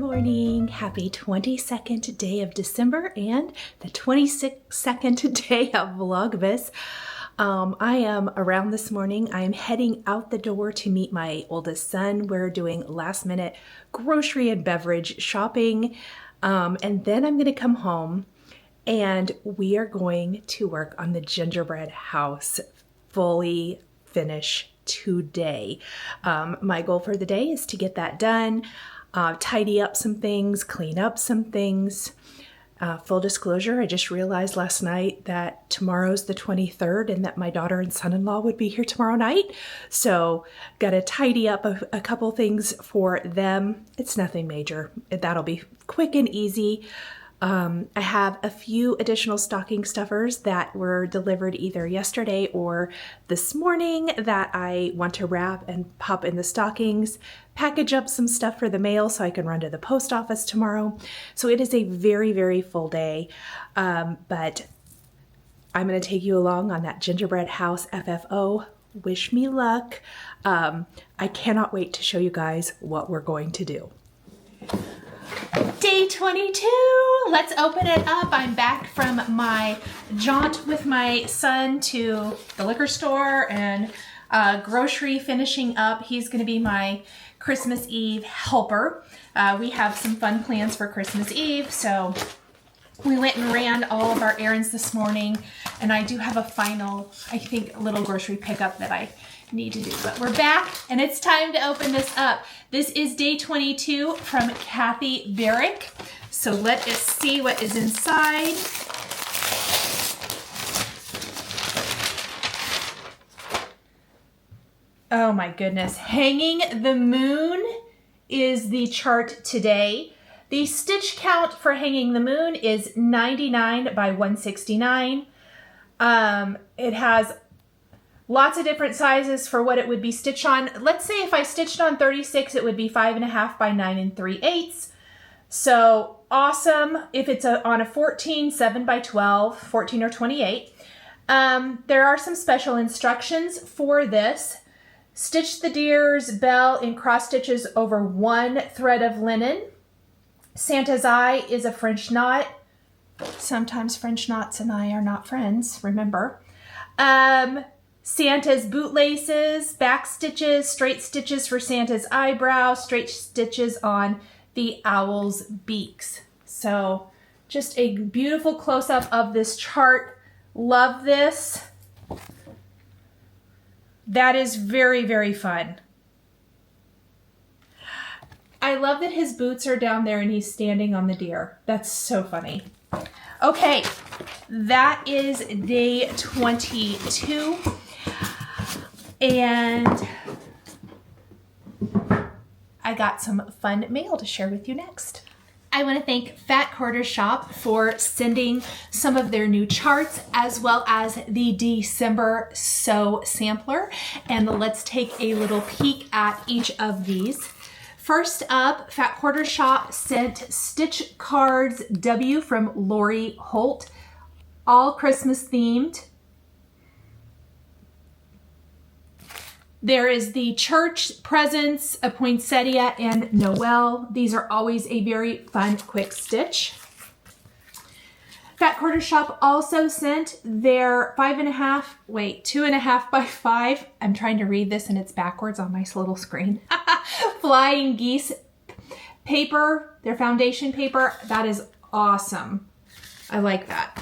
morning. Happy 22nd day of December and the 22nd day of Vlogmas. I am around this morning. I am heading out the door to meet my oldest son. We're doing last minute grocery and beverage shopping. And then I'm going to come home and we are going to work on the gingerbread house, fully finish today. My goal for the day is to get that done, tidy up some things, clean up some things. Full disclosure, I just realized last night that tomorrow's the 23rd and that my daughter and son-in-law would be here tomorrow night. So got to tidy up a couple things for them. It's nothing major. That'll be quick and easy. I have a few additional stocking stuffers that were delivered either yesterday or this morning that I want to wrap and pop in the stockings, package up some stuff for the mail so I can run to the post office tomorrow. So it is a very, very full day, but I'm going to take you along on that gingerbread house FFO. Wish me luck. I cannot wait to show you guys what we're going to do. Day 22, let's open it up. I'm back from my jaunt with my son to the liquor store and grocery finishing up. He's going to be my Christmas Eve helper. We have some fun plans for Christmas Eve, so we went and ran all of our errands this morning, and I do have a final, I think, little grocery pickup that I need to do. But we're back, and it's time to open this up. This is day 22 from Kathy Barrick. So let us see what is inside. Oh my goodness. Hanging the Moon is the chart today. The stitch count for Hanging the Moon is 99 by 169. It has lots of different sizes for what it would be stitched on. Let's say if I stitched on 36, it would be 5.5 by 9 3/8. So awesome. If it's on a 14, 7 by 12, 14 or 28. There are some special instructions for this. Stitch the deer's bell in cross stitches over one thread of linen. Santa's eye is a French knot. Sometimes French knots and I are not friends, remember. Santa's bootlaces, back stitches, straight stitches for Santa's eyebrow, straight stitches on the owl's beaks. So just a beautiful close-up of this chart. Love this. That is very, very fun. I love that his boots are down there and he's standing on the deer. That's so funny. Okay, that is day 22. And I got some fun mail to share with you next. I want to thank Fat Quarter Shop for sending some of their new charts as well as the December sew sampler. And let's take a little peek at each of these. First up, Fat Quarter Shop sent Stitch Cards W from Lori Holt, all Christmas themed. There is the church presents, a poinsettia, and Noel. These are always a very fun, quick stitch. Fat Quarter Shop also sent their 2.5 by 5. I'm trying to read this and it's backwards on my little screen. Flying geese paper, their foundation paper. That is awesome. I like that.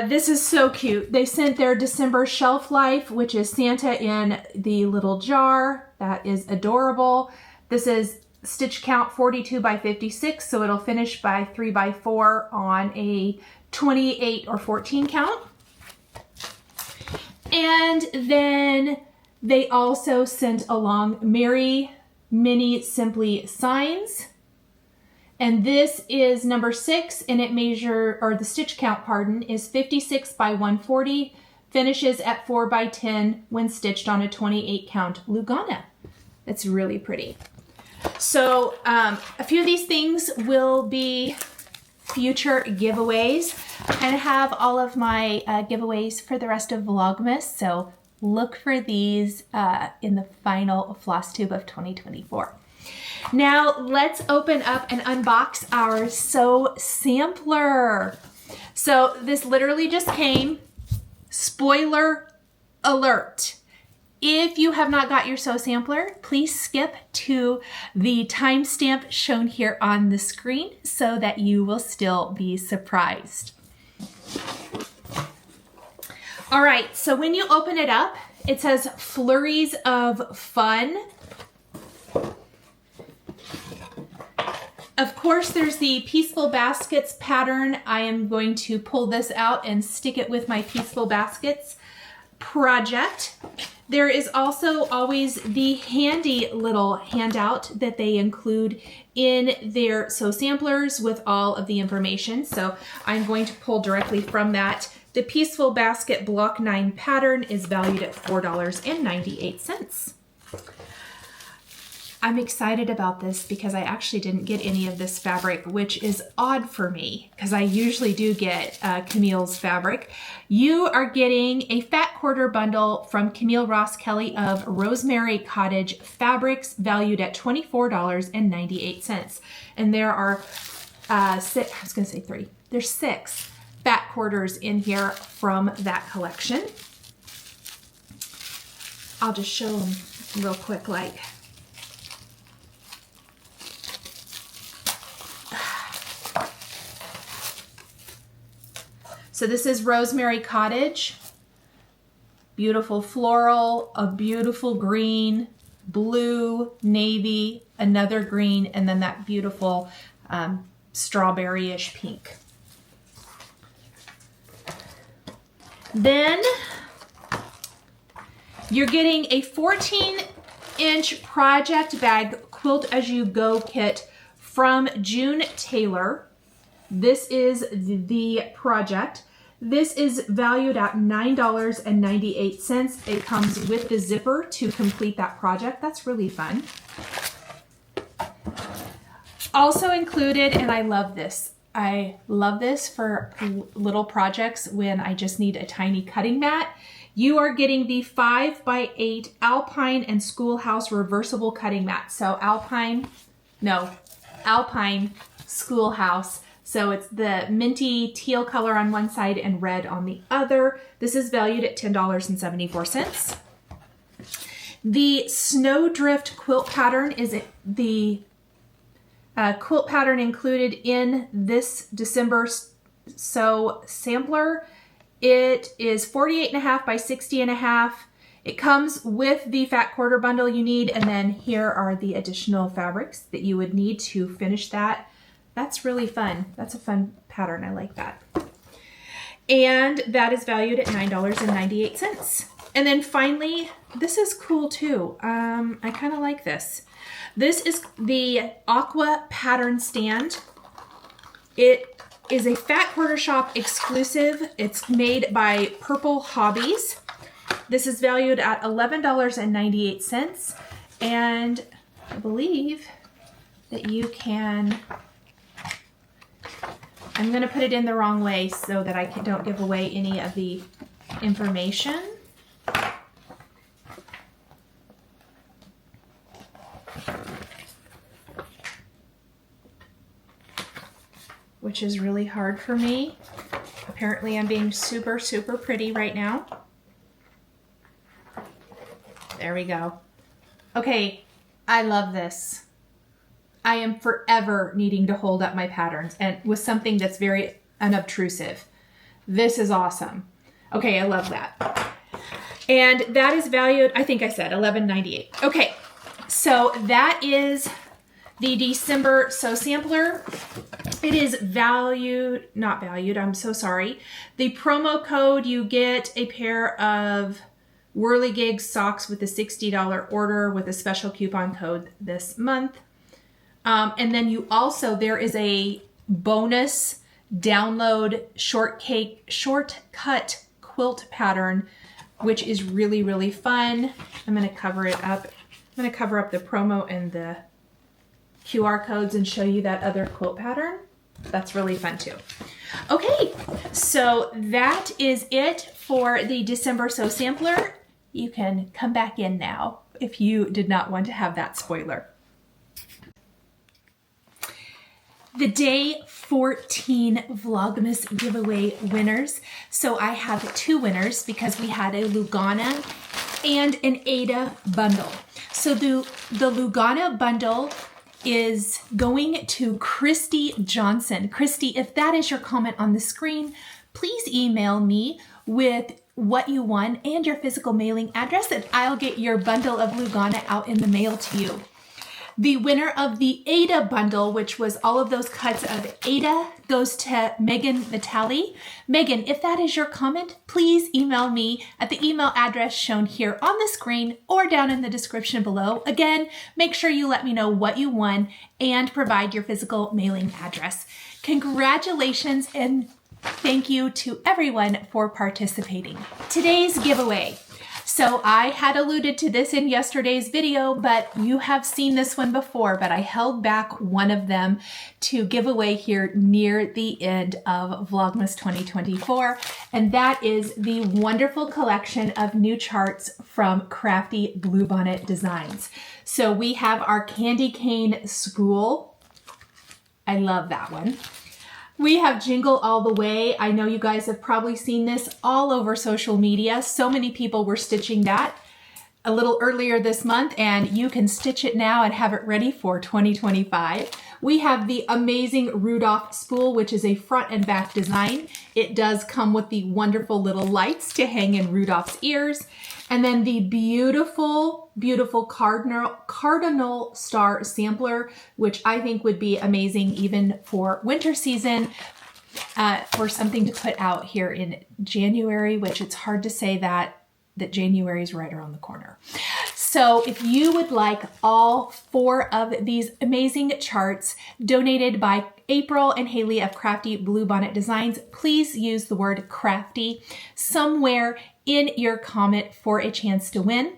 This is so cute. They sent their December shelf life, which is Santa in the little jar. That is adorable. This is stitch count 42 by 56, so it'll finish by 3 by 4 on a 28 or 14 count. And then they also sent along Merry Mini Simply Signs. And this is number 6, and the stitch count, pardon, is 56 by 140, finishes at 4 by 10 when stitched on a 28 count Lugana. That's really pretty. So a few of these things will be future giveaways. I kind of have all of my giveaways for the rest of Vlogmas, so look for these in the final Flosstube of 2024. Now let's open up and unbox our Sew Sampler. So this literally just came. Spoiler alert. If you have not got your Sew Sampler, please skip to the timestamp shown here on the screen so that you will still be surprised. All right, so when you open it up, it says Flurries of Fun. Of course, there's the Peaceful Baskets pattern. I am going to pull this out and stick it with my Peaceful Baskets project. There is also always the handy little handout that they include in their Sew Samplers with all of the information. So I'm going to pull directly from that. The Peaceful Basket Block 9 pattern is valued at $4.98. I'm excited about this because I actually didn't get any of this fabric, which is odd for me because I usually do get Camille's fabric. You are getting a fat quarter bundle from Camille Ross Kelly of Rosemary Cottage fabrics valued at $24.98. And there are there's 6 fat quarters in here from that collection. I'll just show them real quick like. So this is Rosemary Cottage, beautiful floral, a beautiful green, blue, navy, another green, and then that beautiful strawberry-ish pink. Then you're getting a 14-inch project bag quilt as you go kit from June Taylor. This is the project. This is valued at $9.98. It comes with the zipper to complete that project. That's really fun. Also included, and I love this. I love this for little projects when I just need a tiny cutting mat. You are getting the 5x8 Alpine and Schoolhouse reversible cutting mat. So Alpine Schoolhouse. So it's the minty teal color on one side and red on the other. This is valued at $10.74. The Snowdrift quilt pattern is the quilt pattern included in this December Sew Sampler. It is 48.5 by 60.5. It comes with the fat quarter bundle you need, and then here are the additional fabrics that you would need to finish that. That's really fun. That's a fun pattern. I like that. And that is valued at $9.98. And then finally, this is cool too. I kind of like this. This is the Aqua Pattern Stand. It is a Fat Quarter Shop exclusive. It's made by Purple Hobbies. This is valued at $11.98. And I believe that you can... I'm going to put it in the wrong way so that I don't give away any of the information. Which is really hard for me. Apparently I'm being super, super pretty right now. There we go. Okay, I love this. I am forever needing to hold up my patterns and with something that's very unobtrusive. This is awesome. Okay, I love that. And that is valued, I think I said $11.98. Okay, so that is the December Sew Sampler. It is not valued, I'm so sorry. The promo code, you get a pair of Whirligig socks with a $60 order with a special coupon code this month. And then you also, there is a bonus download shortcut quilt pattern, which is really, really fun. I'm going to cover it up. I'm going to cover up the promo and the QR codes and show you that other quilt pattern. That's really fun too. Okay, so that is it for the December Sew Sampler. You can come back in now if you did not want to have that spoiler. the day 14 Vlogmas giveaway winners. So I have two winners because we had a Lugana and an Aidia bundle. So the Lugana bundle is going to Kristy Johnson. Kristy, if that is your comment on the screen, please email me with what you won and your physical mailing address, and I'll get your bundle of Lugana out in the mail to you. The winner of the Aidia bundle, which was all of those cuts of Aidia, goes to Megan Vitale. Megan, if that is your comment, please email me at the email address shown here on the screen or down in the description below. Again, make sure you let me know what you won and provide your physical mailing address. Congratulations and thank you to everyone for participating. Today's giveaway. So I had alluded to this in yesterday's video, but you have seen this one before, but I held back one of them to give away here near the end of Vlogmas 2024. And that is the wonderful collection of new charts from Crafty Bluebonnet Designs. So we have our candy cane spool. I love that one. We have Jingle All the Way. I know you guys have probably seen this all over social media. So many people were stitching that a little earlier this month, and you can stitch it now and have it ready for 2025. We have the amazing Rudolph spool, which is a front and back design. It does come with the wonderful little lights to hang in Rudolph's ears. And then the beautiful, beautiful cardinal star sampler, which I think would be amazing even for winter season, for something to put out here in January, which it's hard to say that January is right around the corner. So if you would like all four of these amazing charts donated by April and Haley of Crafty Bluebonnet Designs, please use the word crafty somewhere in your comment for a chance to win.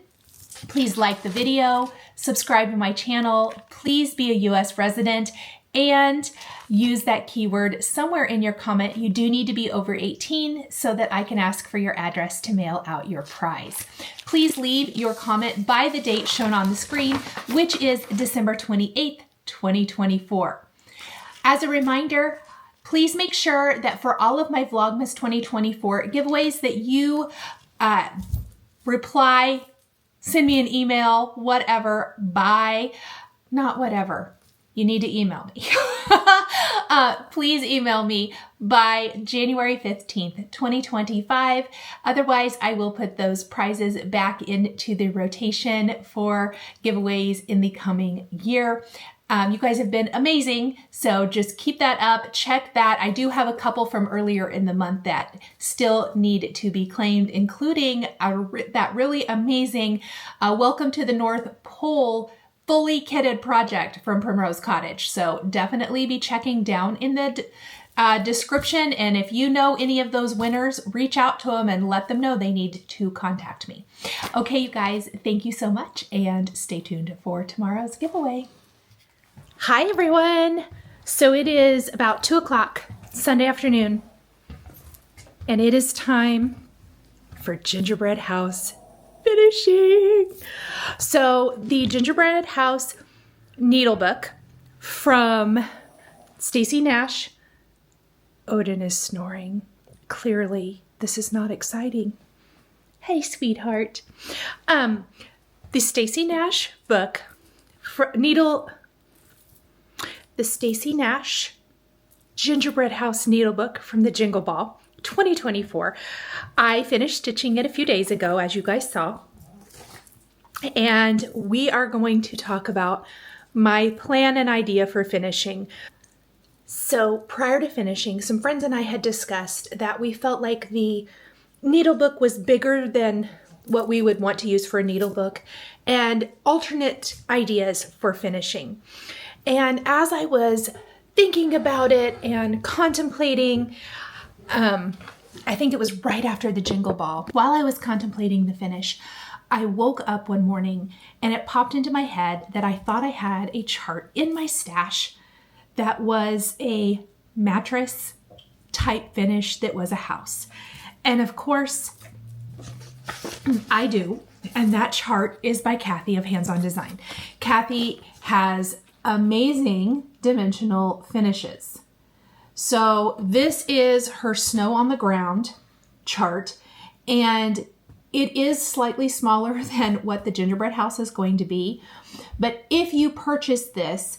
Please like the video, subscribe to my channel, please be a US resident, and use that keyword somewhere in your comment. You do need to be over 18 so that I can ask for your address to mail out your prize. Please leave your comment by the date shown on the screen, which is December 28th, 2024. As a reminder, please make sure that for all of my Vlogmas 2024 giveaways that you reply, send me an email, whatever, not whatever. You need to email me. Please email me by January 15th, 2025. Otherwise, I will put those prizes back into the rotation for giveaways in the coming year. You guys have been amazing, so just keep that up. Check that. I do have a couple from earlier in the month that still need to be claimed, including that really amazing Welcome to the North Pole fully kitted project from Primrose Cottage. So definitely be checking down in the description. And if you know any of those winners, reach out to them and let them know they need to contact me. Okay, you guys, thank you so much and stay tuned for tomorrow's giveaway. Hi, everyone. So it is about 2 o'clock Sunday afternoon, and it is time for Gingerbread House finishing. So the Gingerbread House Needlebook from Stacy Nash. Odin is snoring. Clearly, this is not exciting. Hey, sweetheart. The Stacy Nash book, the Stacy Nash Gingerbread House Needlebook from the Jingle Ball 2024. I finished stitching it a few days ago, as you guys saw. And we are going to talk about my plan and idea for finishing. So prior to finishing, some friends and I had discussed that we felt like the needlebook was bigger than what we would want to use for a needlebook and alternate ideas for finishing. And as I was thinking about it and contemplating, I think it was right after the Jingle Ball, while I was contemplating the finish, I woke up one morning and it popped into my head that I thought I had a chart in my stash that was a mattress type finish that was a house. And of course, I do. And that chart is by Kathy of Hands On Design. Kathy has amazing dimensional finishes. So this is her snow on the ground chart, and it is slightly smaller than what the gingerbread house is going to be. But if you purchase this,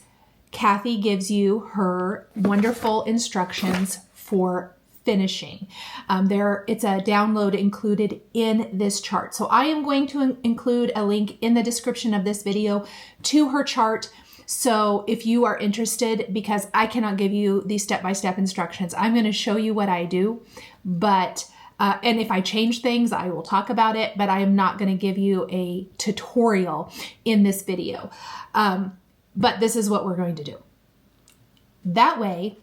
Kathy gives you her wonderful instructions for finishing. It's a download included in this chart. So I am going to include a link in the description of this video to her chart. So if you are interested, because I cannot give you these step-by-step instructions, I'm going to show you what I do, but and if I change things, I will talk about it, but I am not going to give you a tutorial in this video. But this is what we're going to do. That way,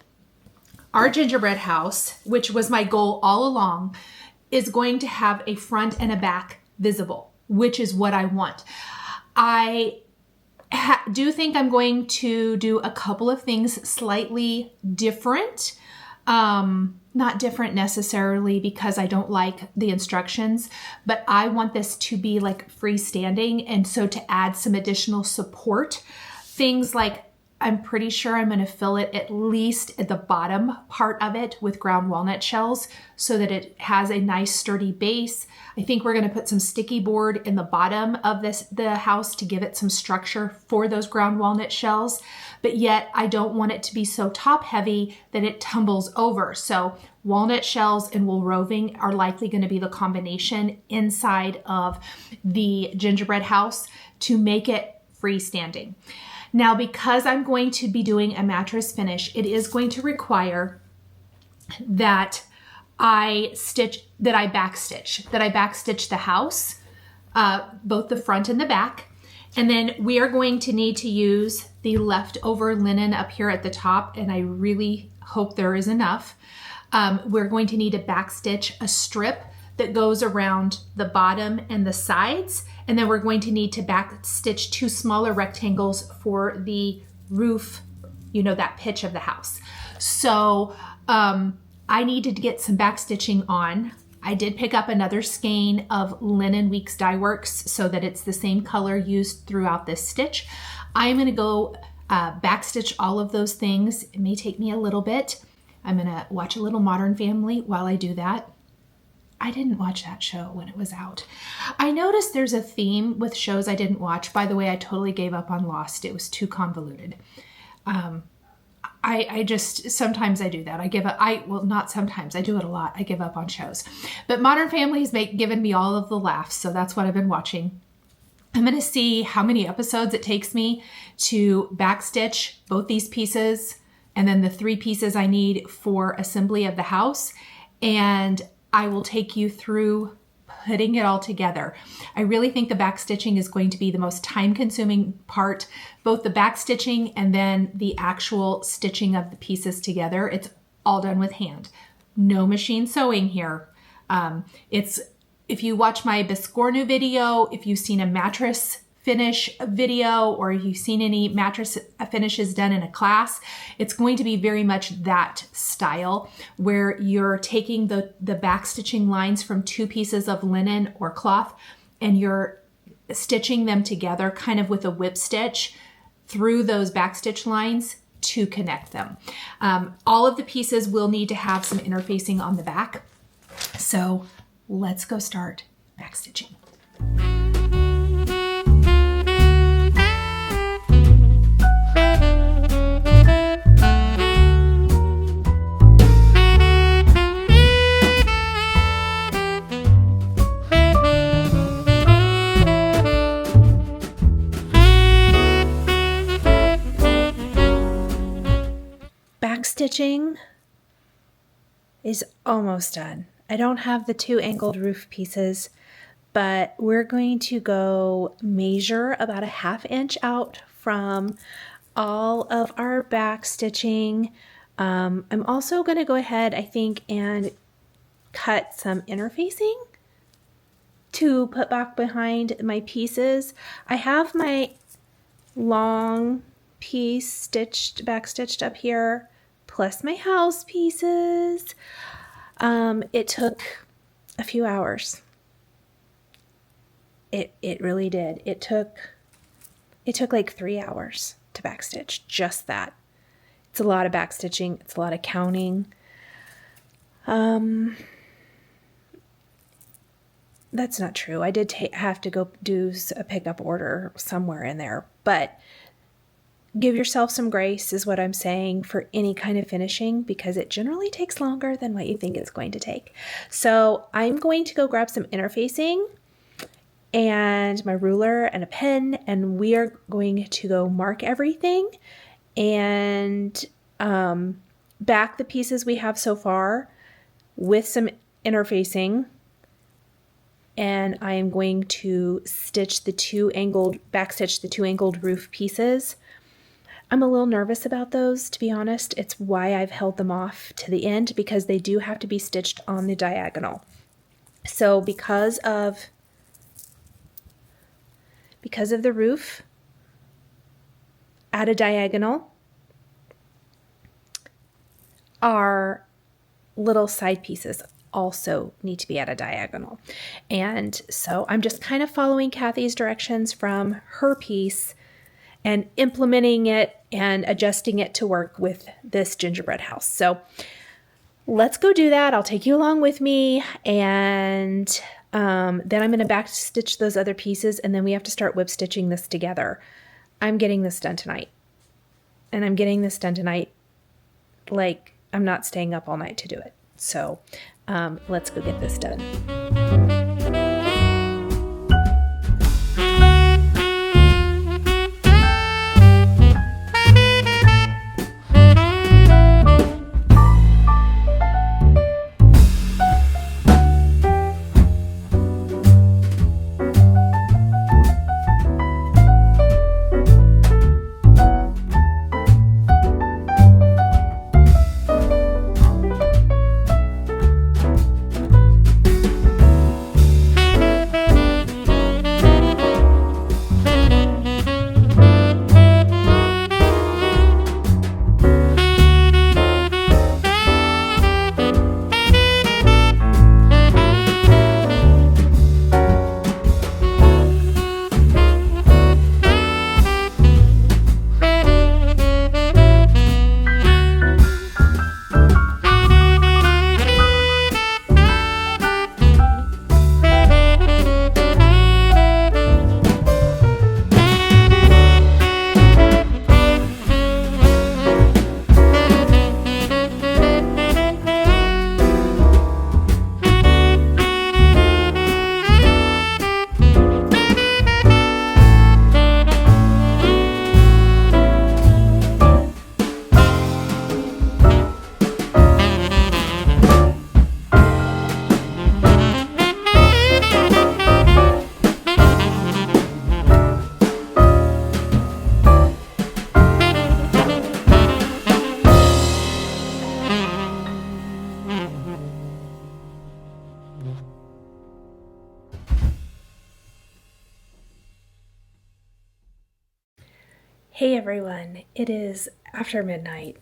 our gingerbread house, which was my goal all along, is going to have a front and a back visible, which is what I want. I do think I'm going to do a couple of things slightly different. Not different necessarily because I don't like the instructions, but I want this to be like freestanding. And so to add some additional support, things like I'm pretty sure I'm going to fill it at least at the bottom part of it with ground walnut shells so that it has a nice sturdy base. I think we're going to put some sticky board in the bottom of the house to give it some structure for those ground walnut shells, but yet I don't want it to be so top heavy that it tumbles over. So walnut shells and wool roving are likely going to be the combination inside of the gingerbread house to make it freestanding. Now, because I'm going to be doing a mattress finish, it is going to require that I backstitch the house, both the front and the back. And then we are going to need to use the leftover linen up here at the top, and I really hope there is enough. We're going to need to backstitch a strip that goes around the bottom and the sides. And then we're going to need to backstitch 2 smaller rectangles for the roof, that pitch of the house. So I needed to get some backstitching on. I did pick up another skein of Linen Weeks Dye Works so that it's the same color used throughout this stitch. I'm going to go backstitch all of those things. It may take me a little bit. I'm going to watch a little Modern Family while I do that. I didn't watch that show when it was out. I noticed there's a theme with shows I didn't watch. By the way, I totally gave up on Lost. It was too convoluted. Sometimes I do that. Not sometimes, I do it a lot. I give up on shows. But Modern Family has given me all of the laughs, so that's what I've been watching. I'm going to see how many episodes it takes me to backstitch both these pieces and then the 3 pieces I need for assembly of the house. And I will take you through putting it all together. I really think the backstitching is going to be the most time-consuming part, both the backstitching and then the actual stitching of the pieces together. It's all done with hand. No machine sewing here. If you watch my Biscornu video, if you've seen a mattress finish video, or if you've seen any mattress finishes done in a class, it's going to be very much that style where you're taking the backstitching lines from 2 pieces of linen or cloth and you're stitching them together kind of with a whip stitch through those backstitch lines to connect them. All of the pieces will need to have some interfacing on the back. So let's go start backstitching. Backstitching is almost done. I don't have the 2 angled roof pieces, but we're going to go measure about a 1/2 inch out from all of our backstitching. I'm also going to go ahead, I think, and cut some interfacing to put back behind my pieces. I have my long piece backstitched up here, plus my house pieces. It took a few hours. It really did. It took like 3 hours to backstitch, just that. It's a lot of back stitching. It's a lot of counting. That's not true. I did have to go do a pickup order somewhere in there, but give yourself some grace is what I'm saying for any kind of finishing, because it generally takes longer than what you think it's going to take. So I'm going to go grab some interfacing and my ruler and a pen, and we are going to go mark everything and back the pieces we have so far with some interfacing. And I am going to stitch backstitch the two angled roof pieces. I'm a little nervous about those, to be honest. It's why I've held them off to the end, because they do have to be stitched on the diagonal. So because of the roof at a diagonal, our little side pieces also need to be at a diagonal. And so I'm just kind of following Kathy's directions from her piece and implementing it and adjusting it to work with this gingerbread house. So let's go do that. I'll take you along with me, and then I'm going to back stitch those other pieces, and then we have to start whip stitching this together. I'm getting this done tonight, and I'm getting this done tonight like I'm not staying up all night to do it. So let's go get this done. Hey everyone, it is after midnight.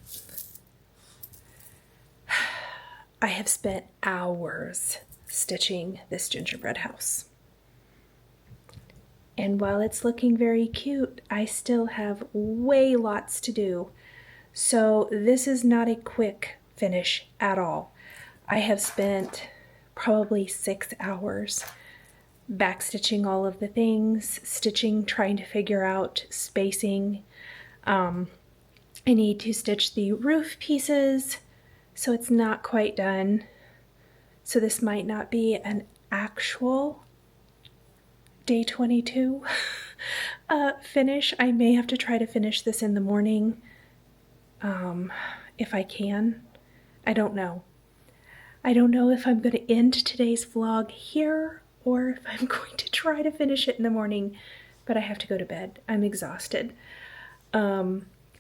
I have spent hours stitching this gingerbread house. And while it's looking very cute, I still have way lots to do. So this is not a quick finish at all. I have spent probably 6 hours backstitching all of the things, stitching, trying to figure out spacing. I need to stitch the roof pieces, so it's not quite done. So this might not be an actual day 22 finish. I may have to try to finish this in the morning if I can. I don't know. I don't know if I'm going to end today's vlog here or if I'm going to try to finish it in the morning, but I have to go to bed. I'm exhausted.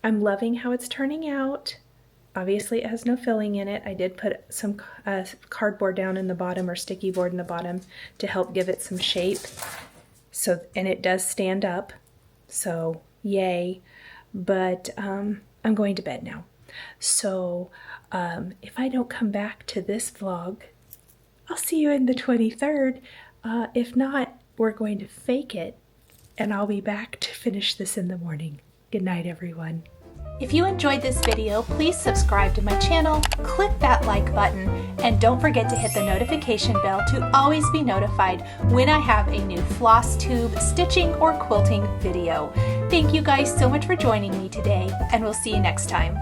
I'm loving how it's turning out. Obviously it has no filling in it. I did put some cardboard down in the bottom, or sticky board in the bottom, to help give it some shape. So, and it does stand up, so yay. But I'm going to bed now. So if I don't come back to this vlog, I'll see you in the 23rd. If not, we're going to fake it, and I'll be back to finish this in the morning. Good night, everyone. If you enjoyed this video, please subscribe to my channel, click that like button, and don't forget to hit the notification bell to always be notified when I have a new Flosstube stitching or quilting video. Thank you guys so much for joining me today, and we'll see you next time.